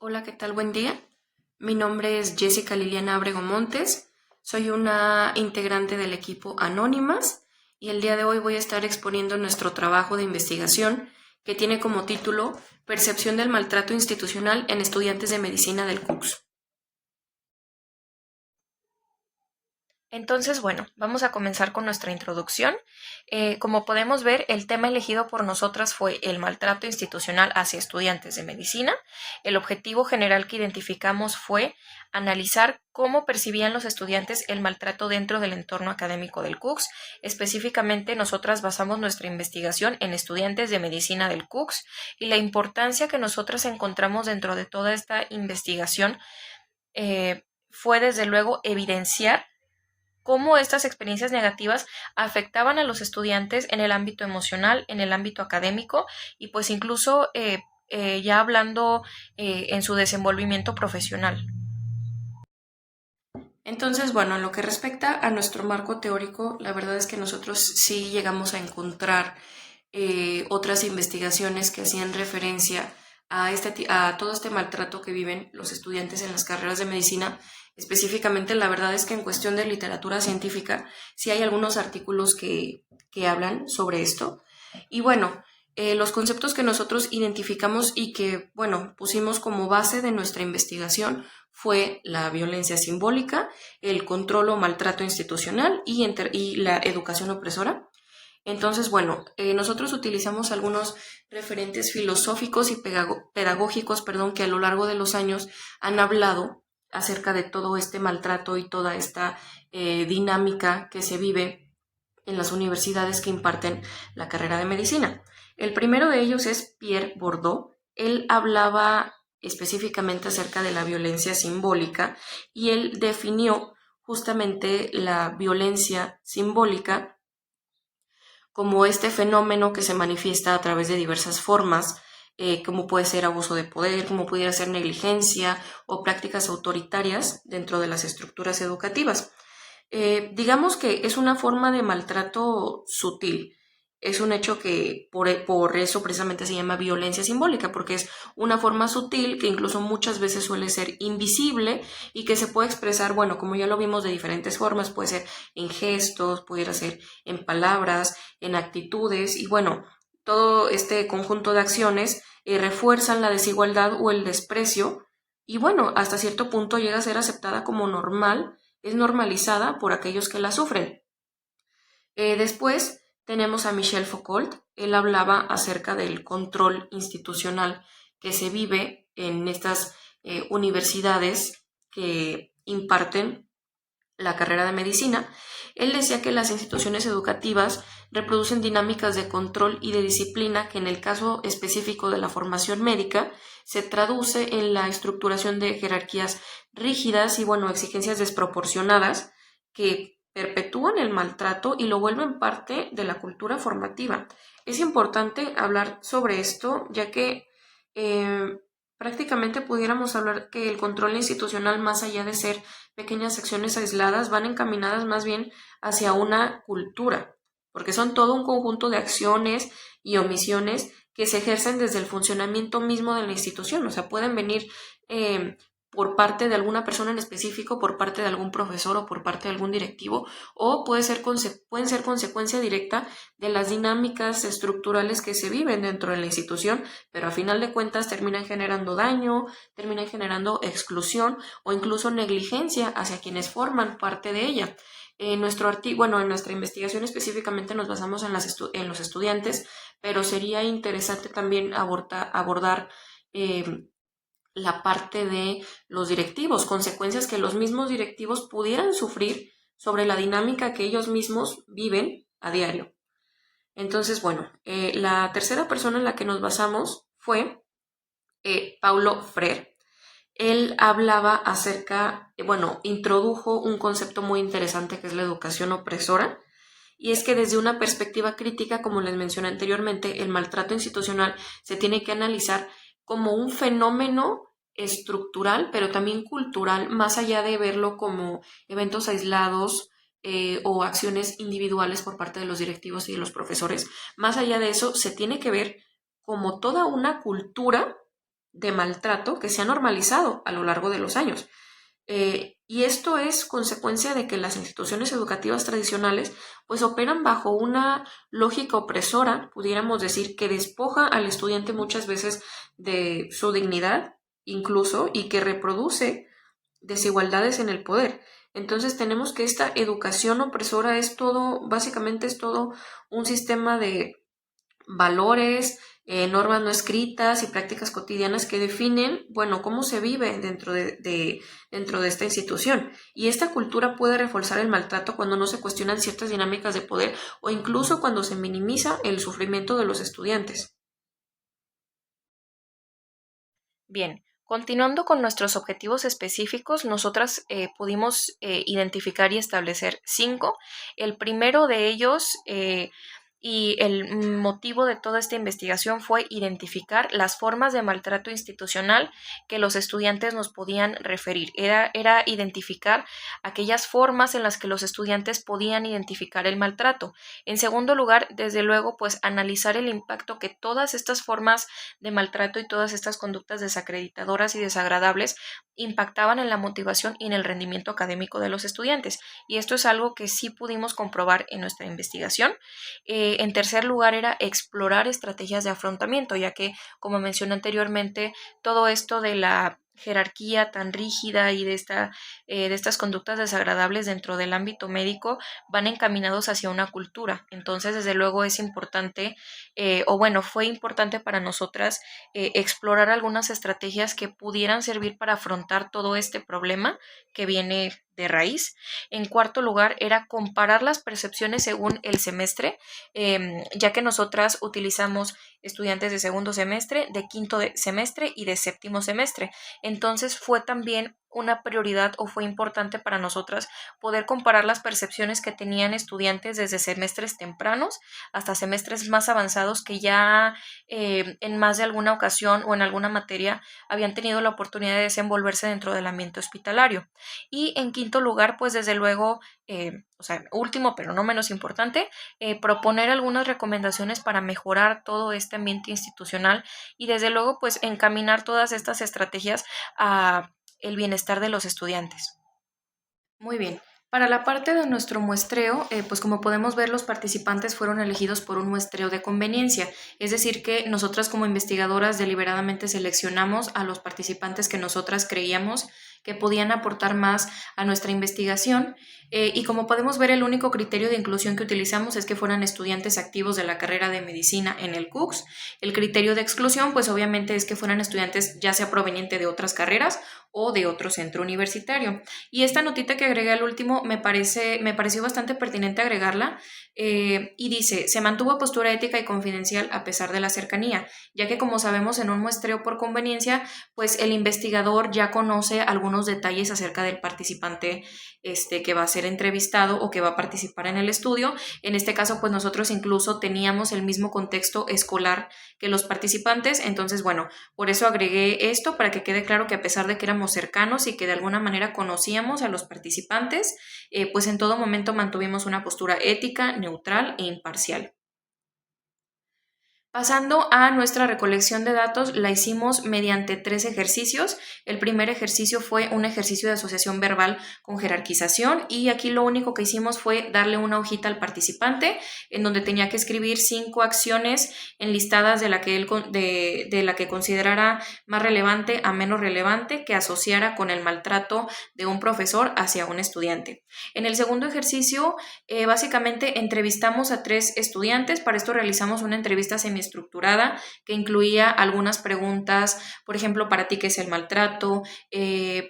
Hola, ¿qué tal? Buen día. Mi nombre es Jessica Liliana Abrego Montes. Soy una integrante del equipo Anónimas y el día de hoy voy a estar exponiendo nuestro trabajo de investigación que tiene como título Percepción del maltrato institucional en estudiantes de medicina del CUCS. Entonces, bueno, vamos a comenzar con nuestra introducción. Como podemos ver, el tema elegido por nosotras fue el maltrato institucional hacia estudiantes de medicina. El objetivo general que identificamos fue analizar cómo percibían los estudiantes el maltrato dentro del entorno académico del CUCS. Específicamente, nosotras basamos nuestra investigación en estudiantes de medicina del CUCS y la importancia que nosotras encontramos dentro de toda esta investigación fue desde luego evidenciar cómo estas experiencias negativas afectaban a los estudiantes en el ámbito emocional, en el ámbito académico y pues incluso ya hablando en su desenvolvimiento profesional. Entonces, bueno, en lo que respecta a nuestro marco teórico, la verdad es que nosotros sí llegamos a encontrar otras investigaciones que hacían referencia a todo este maltrato que viven los estudiantes en las carreras de medicina. Específicamente, la verdad es que en cuestión de literatura científica, sí hay algunos artículos que hablan sobre esto. Y bueno, los conceptos que nosotros identificamos y que, bueno, pusimos como base de nuestra investigación fue la violencia simbólica, el control o maltrato institucional y la educación opresora. Entonces, bueno, nosotros utilizamos algunos referentes filosóficos y pedagógicos, perdón, que a lo largo de los años han hablado acerca de todo este maltrato y toda esta dinámica que se vive en las universidades que imparten la carrera de medicina. El primero de ellos es Pierre Bourdieu. Él hablaba específicamente acerca de la violencia simbólica y él definió justamente la violencia simbólica como este fenómeno que se manifiesta a través de diversas formas, como puede ser abuso de poder, como pudiera ser negligencia o prácticas autoritarias dentro de las estructuras educativas. Digamos que es una forma de maltrato sutil. Es un hecho que por eso precisamente se llama violencia simbólica, porque es una forma sutil que incluso muchas veces suele ser invisible y que se puede expresar, bueno, como ya lo vimos, de diferentes formas. Puede ser en gestos, pudiera ser en palabras, en actitudes y bueno, todo este conjunto de acciones refuerzan la desigualdad o el desprecio y bueno, hasta cierto punto llega a ser aceptada como normal, es normalizada por aquellos que la sufren. Después tenemos a Michel Foucault. Él hablaba acerca del control institucional que se vive en estas universidades que imparten la carrera de medicina. Él decía que las instituciones educativas reproducen dinámicas de control y de disciplina que en el caso específico de la formación médica se traduce en la estructuración de jerarquías rígidas y bueno, exigencias desproporcionadas que perpetúan el maltrato y lo vuelven parte de la cultura formativa. Es importante hablar sobre esto, ya que prácticamente pudiéramos hablar que el control institucional, más allá de ser pequeñas acciones aisladas, van encaminadas más bien hacia una cultura, porque son todo un conjunto de acciones y omisiones que se ejercen desde el funcionamiento mismo de la institución. O sea, pueden venir por parte de alguna persona en específico, por parte de algún profesor o por parte de algún directivo, o pueden ser consecuencia directa de las dinámicas estructurales que se viven dentro de la institución, pero a final de cuentas terminan generando daño, terminan generando exclusión o incluso negligencia hacia quienes forman parte de ella. En en nuestra investigación específicamente nos basamos en los estudiantes, pero sería interesante también abordar la parte de los directivos, consecuencias que los mismos directivos pudieran sufrir sobre la dinámica que ellos mismos viven a diario. Entonces, bueno, la tercera persona en la que nos basamos fue Paulo Freire. Él hablaba acerca, introdujo un concepto muy interesante que es la educación opresora, y es que desde una perspectiva crítica, como les mencioné anteriormente, el maltrato institucional se tiene que analizar como un fenómeno estructural, pero también cultural, más allá de verlo como eventos aislados o acciones individuales por parte de los directivos y de los profesores. Más allá de eso, se tiene que ver como toda una cultura de maltrato que se ha normalizado a lo largo de los años. Y esto es consecuencia de que las instituciones educativas tradicionales pues operan bajo una lógica opresora, pudiéramos decir, que despoja al estudiante muchas veces de su dignidad incluso y que reproduce desigualdades en el poder. Entonces tenemos que esta educación opresora es todo, básicamente es todo un sistema de valores, normas no escritas y prácticas cotidianas que definen, bueno, cómo se vive dentro de esta institución. Y esta cultura puede reforzar el maltrato cuando no se cuestionan ciertas dinámicas de poder o incluso cuando se minimiza el sufrimiento de los estudiantes. Bien, continuando con nuestros objetivos específicos, nosotras pudimos identificar y establecer 5. El primero de ellos y el motivo de toda esta investigación fue identificar las formas de maltrato institucional que los estudiantes nos podían referir. Era identificar aquellas formas en las que los estudiantes podían identificar el maltrato. En segundo lugar, desde luego, pues analizar el impacto que todas estas formas de maltrato y todas estas conductas desacreditadoras y desagradables impactaban en la motivación y en el rendimiento académico de los estudiantes. Y esto es algo que sí pudimos comprobar en nuestra investigación. En tercer lugar, era explorar estrategias de afrontamiento, ya que, como mencioné anteriormente, todo esto de la jerarquía tan rígida y de estas conductas desagradables dentro del ámbito médico van encaminados hacia una cultura. Entonces, desde luego es importante, o bueno, fue importante para nosotras explorar algunas estrategias que pudieran servir para afrontar todo este problema que viene de raíz. En cuarto lugar, era comparar las percepciones según el semestre, ya que nosotras utilizamos estudiantes de segundo semestre, de quinto semestre y de séptimo semestre. Entonces fue también una prioridad o fue importante para nosotras poder comparar las percepciones que tenían estudiantes desde semestres tempranos hasta semestres más avanzados que ya en más de alguna ocasión o en alguna materia habían tenido la oportunidad de desenvolverse dentro del ambiente hospitalario. Y en quinto lugar, pues desde luego, o sea, último pero no menos importante, proponer algunas recomendaciones para mejorar todo este ambiente institucional y desde luego pues encaminar todas estas estrategias a el bienestar de los estudiantes. Muy bien. Para la parte de nuestro muestreo, pues como podemos ver, los participantes fueron elegidos por un muestreo de conveniencia, es decir, que nosotras como investigadoras deliberadamente seleccionamos a los participantes que nosotras creíamos que podían aportar más a nuestra investigación y como podemos ver, el único criterio de inclusión que utilizamos es que fueran estudiantes activos de la carrera de medicina en el CUCS. El criterio de exclusión, pues obviamente es que fueran estudiantes ya sea proveniente de otras carreras o de otro centro universitario. Y esta notita que agregué al último me pareció bastante pertinente agregarla y dice, se mantuvo postura ética y confidencial a pesar de la cercanía, ya que como sabemos en un muestreo por conveniencia, pues el investigador ya conoce algunos detalles acerca del participante que va a ser entrevistado o que va a participar en el estudio. En este caso, pues nosotros incluso teníamos el mismo contexto escolar que los participantes, entonces bueno, por eso agregué esto para que quede claro que a pesar de que éramos cercanos y que de alguna manera conocíamos a los participantes, pues en todo momento mantuvimos una postura ética, neutral e imparcial. Pasando a nuestra recolección de datos, la hicimos mediante 3 ejercicios. El primer ejercicio fue un ejercicio de asociación verbal con jerarquización y aquí lo único que hicimos fue darle una hojita al participante en donde tenía que escribir 5 acciones enlistadas de la que considerara más relevante a menos relevante que asociara con el maltrato de un profesor hacia un estudiante. En el segundo ejercicio, básicamente entrevistamos a 3 estudiantes. Para esto realizamos una entrevista semiestructurada que incluía algunas preguntas, por ejemplo, ¿para ti qué es el maltrato?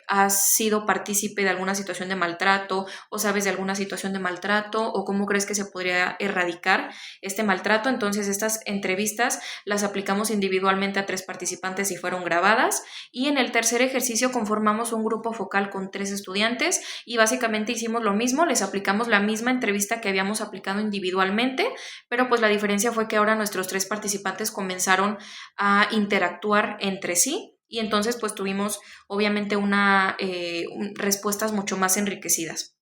¿Has sido partícipe de alguna situación de maltrato? ¿O sabes de alguna situación de maltrato? ¿O cómo crees que se podría erradicar este maltrato? Entonces estas entrevistas las aplicamos individualmente a 3 participantes y fueron grabadas. Y en el tercer ejercicio conformamos un grupo focal con 3 estudiantes y básicamente hicimos lo mismo, les aplicamos la misma entrevista que habíamos aplicado individualmente, pero pues la diferencia fue que ahora nuestros 3 participantes comenzaron a interactuar entre sí y entonces pues tuvimos obviamente respuestas mucho más enriquecidas.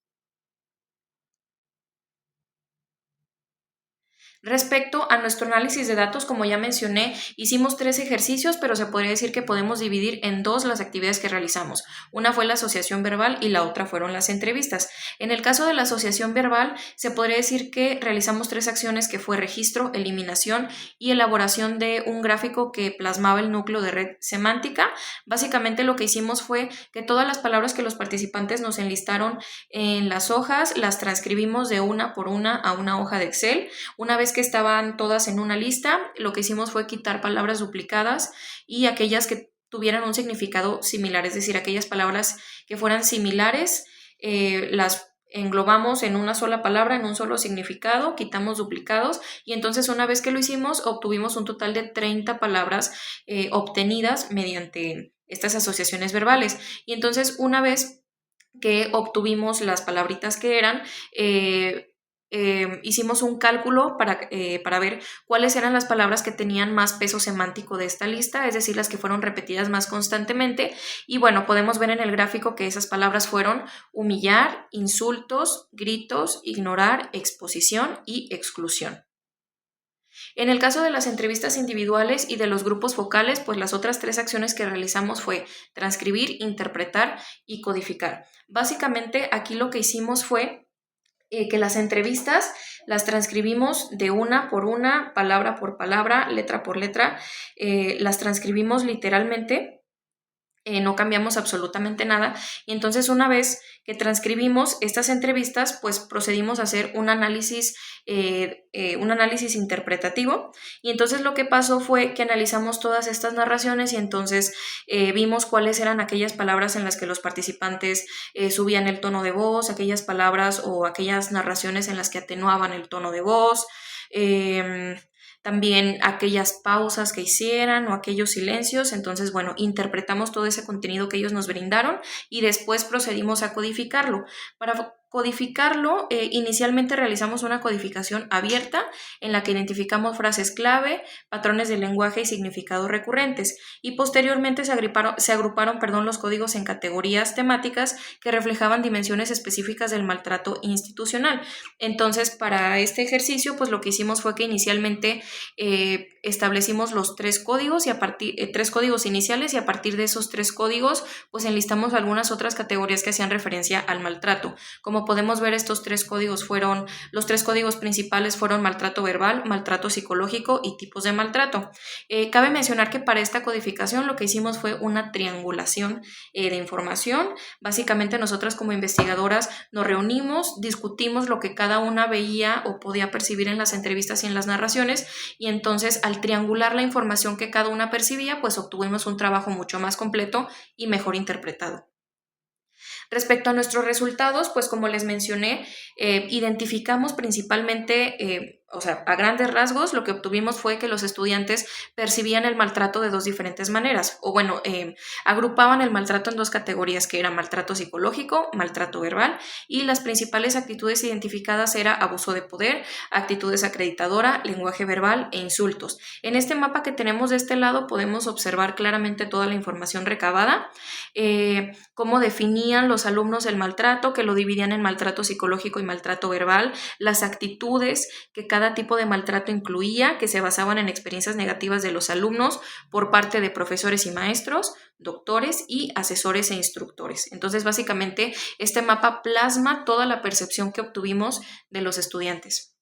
Respecto a nuestro análisis de datos, como ya mencioné, hicimos 3 ejercicios, pero se podría decir que podemos dividir en 2 las actividades que realizamos. Una fue la asociación verbal y la otra fueron las entrevistas. En el caso de la asociación verbal, se podría decir que realizamos 3 acciones que fue registro, eliminación y elaboración de un gráfico que plasmaba el núcleo de red semántica. Básicamente lo que hicimos fue que todas las palabras que los participantes nos enlistaron en las hojas, las transcribimos de una por una a una hoja de Excel. Una vez que estaban todas en una lista, lo que hicimos fue quitar palabras duplicadas y aquellas que tuvieran un significado similar, es decir, aquellas palabras que fueran similares, las englobamos en una sola palabra, en un solo significado, quitamos duplicados y entonces una vez que lo hicimos obtuvimos un total de 30 palabras obtenidas mediante estas asociaciones verbales. Y entonces una vez que obtuvimos las palabritas que eran, hicimos un cálculo para ver cuáles eran las palabras que tenían más peso semántico de esta lista, es decir, las que fueron repetidas más constantemente. Y bueno, podemos ver en el gráfico que esas palabras fueron humillar, insultos, gritos, ignorar, exposición y exclusión. En el caso de las entrevistas individuales y de los grupos focales, pues las otras 3 acciones que realizamos fue transcribir, interpretar y codificar. Básicamente aquí lo que hicimos fue que las entrevistas las transcribimos de una por una, palabra por palabra, letra por letra, las transcribimos literalmente. No cambiamos absolutamente nada y entonces una vez que transcribimos estas entrevistas pues procedimos a hacer un análisis interpretativo y entonces lo que pasó fue que analizamos todas estas narraciones y entonces vimos cuáles eran aquellas palabras en las que los participantes subían el tono de voz, aquellas palabras o aquellas narraciones en las que atenuaban el tono de voz, también aquellas pausas que hicieran o aquellos silencios. Entonces, bueno, interpretamos todo ese contenido que ellos nos brindaron y después procedimos a codificarlo. Para codificarlo, inicialmente realizamos una codificación abierta en la que identificamos frases clave, patrones de lenguaje y significados recurrentes y posteriormente se agruparon los códigos en categorías temáticas que reflejaban dimensiones específicas del maltrato institucional. Entonces, para este ejercicio, pues lo que hicimos fue que inicialmente establecimos los 3 códigos y 3 códigos iniciales y a partir de esos 3 códigos pues enlistamos algunas otras categorías que hacían referencia al maltrato. Como podemos ver, los 3 códigos principales fueron maltrato verbal, maltrato psicológico y tipos de maltrato. Cabe mencionar que para esta codificación lo que hicimos fue una triangulación de información. Básicamente nosotras como investigadoras nos reunimos, discutimos lo que cada una veía o podía percibir en las entrevistas y en las narraciones y entonces al triangular la información que cada una percibía pues obtuvimos un trabajo mucho más completo y mejor interpretado. Respecto a nuestros resultados, pues como les mencioné, identificamos principalmente, a grandes rasgos, lo que obtuvimos fue que los estudiantes percibían el maltrato de 2 diferentes maneras, o bueno, agrupaban el maltrato en 2 categorías, que era maltrato psicológico, maltrato verbal, y las principales actitudes identificadas era abuso de poder, actitud desacreditadora, lenguaje verbal e insultos. En este mapa que tenemos de este lado podemos observar claramente toda la información recabada, cómo definían los alumnos el maltrato, que lo dividían en maltrato psicológico y maltrato verbal, las actitudes que cada tipo de maltrato incluía, que se basaban en experiencias negativas de los alumnos por parte de profesores y maestros, doctores y asesores e instructores. Entonces, básicamente, este mapa plasma toda la percepción que obtuvimos de los estudiantes.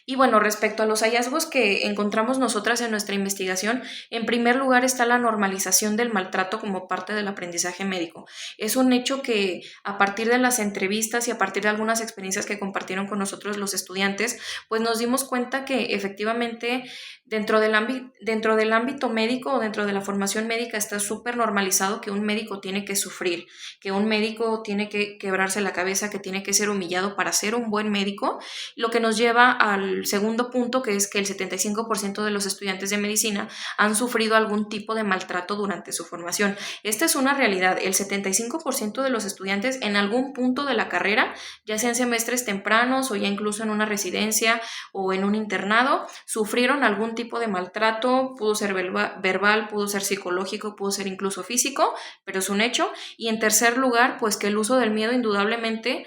Y bueno, respecto a los hallazgos que encontramos nosotras en nuestra investigación, en primer lugar está la normalización del maltrato como parte del aprendizaje médico. Es un hecho que a partir de las entrevistas y a partir de algunas experiencias que compartieron con nosotros los estudiantes, pues nos dimos cuenta que efectivamente dentro del ámbito médico o dentro de la formación médica está súper normalizado que un médico tiene que sufrir, que un médico tiene que quebrarse la cabeza, que tiene que ser humillado para ser un buen médico, lo que nos lleva al segundo punto, que es que el 75% de los estudiantes de medicina han sufrido algún tipo de maltrato durante su formación. Esta es una realidad, el 75% de los estudiantes en algún punto de la carrera, ya sea en semestres tempranos o ya incluso en una residencia o en un internado, sufrieron algún tipo de maltrato, pudo ser verbal, pudo ser psicológico, pudo ser incluso físico, pero es un hecho. Y en tercer lugar, pues que el uso del miedo indudablemente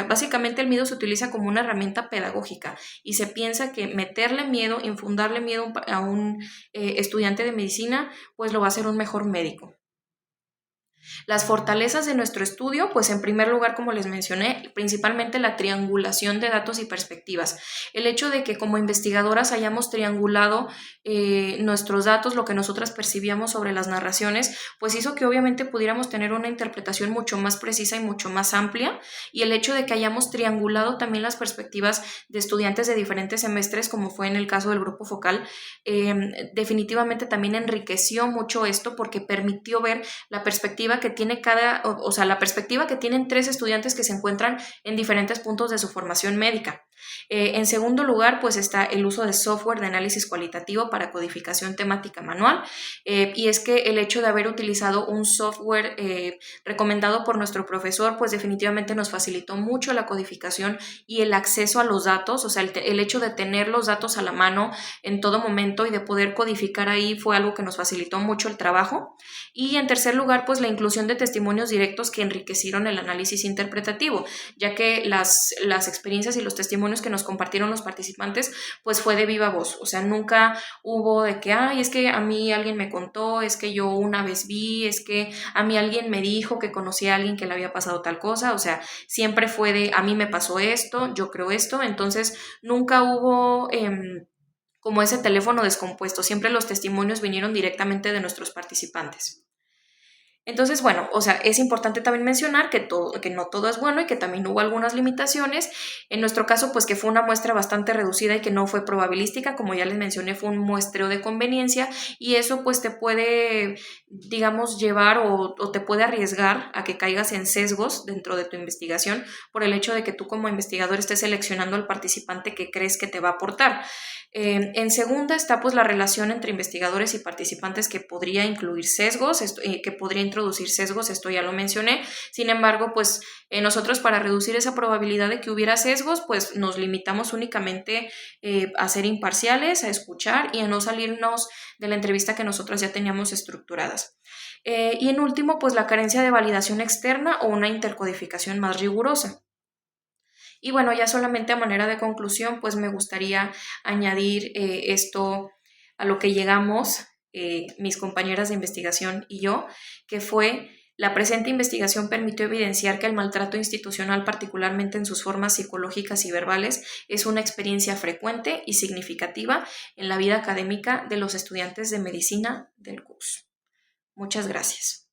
básicamente el miedo se utiliza como una herramienta herramienta pedagógica y se piensa que meterle miedo, infundarle miedo a un estudiante de medicina, pues lo va a hacer un mejor médico. Las fortalezas de nuestro estudio, pues en primer lugar, como les mencioné, principalmente la triangulación de datos y perspectivas. El hecho de que como investigadoras hayamos triangulado nuestros datos, lo que nosotras percibíamos sobre las narraciones, pues hizo que obviamente pudiéramos tener una interpretación mucho más precisa y mucho más amplia. Y el hecho de que hayamos triangulado también las perspectivas de estudiantes de diferentes semestres, como fue en el caso del grupo focal, definitivamente también enriqueció mucho esto porque permitió ver la perspectiva que tiene la perspectiva que tienen 3 estudiantes que se encuentran en diferentes puntos de su formación médica. En segundo lugar, pues está el uso de software de análisis cualitativo para codificación temática manual, y es que el hecho de haber utilizado un software recomendado por nuestro profesor, pues definitivamente nos facilitó mucho la codificación y el acceso a los datos, o sea, el hecho de tener los datos a la mano en todo momento y de poder codificar ahí fue algo que nos facilitó mucho el trabajo. Y en tercer lugar, pues la inclusión de testimonios directos que enriquecieron el análisis interpretativo, ya que las experiencias y los testimonios que nos compartieron los participantes, pues fue de viva voz, o sea, nunca hubo de que, ay, es que a mí alguien me contó, es que yo una vez vi, es que a mí alguien me dijo que conocía a alguien que le había pasado tal cosa, o sea, siempre fue de, a mí me pasó esto, yo creo esto, entonces nunca hubo como ese teléfono descompuesto, siempre los testimonios vinieron directamente de nuestros participantes. Entonces, bueno, o sea, es importante también mencionar que no todo es bueno y que también hubo algunas limitaciones. En nuestro caso, pues que fue una muestra bastante reducida y que no fue probabilística, como ya les mencioné, fue un muestreo de conveniencia y eso pues te puede, digamos, llevar o te puede arriesgar a que caigas en sesgos dentro de tu investigación por el hecho de que tú como investigador estés seleccionando al participante que crees que te va a aportar. En segunda está pues la relación entre investigadores y participantes que podría incluir sesgos, que podría introducir sesgos, esto ya lo mencioné. Sin embargo, pues nosotros para reducir esa probabilidad de que hubiera sesgos, pues nos limitamos únicamente a ser imparciales, a escuchar y a no salirnos de la entrevista que nosotros ya teníamos estructuradas. Y en último, pues la carencia de validación externa o una intercodificación más rigurosa. Y bueno, ya solamente a manera de conclusión, pues me gustaría añadir esto a lo que llegamos mis compañeras de investigación y yo, que fue la presente investigación permitió evidenciar que el maltrato institucional, particularmente en sus formas psicológicas y verbales, es una experiencia frecuente y significativa en la vida académica de los estudiantes de medicina del CUCS. Muchas gracias.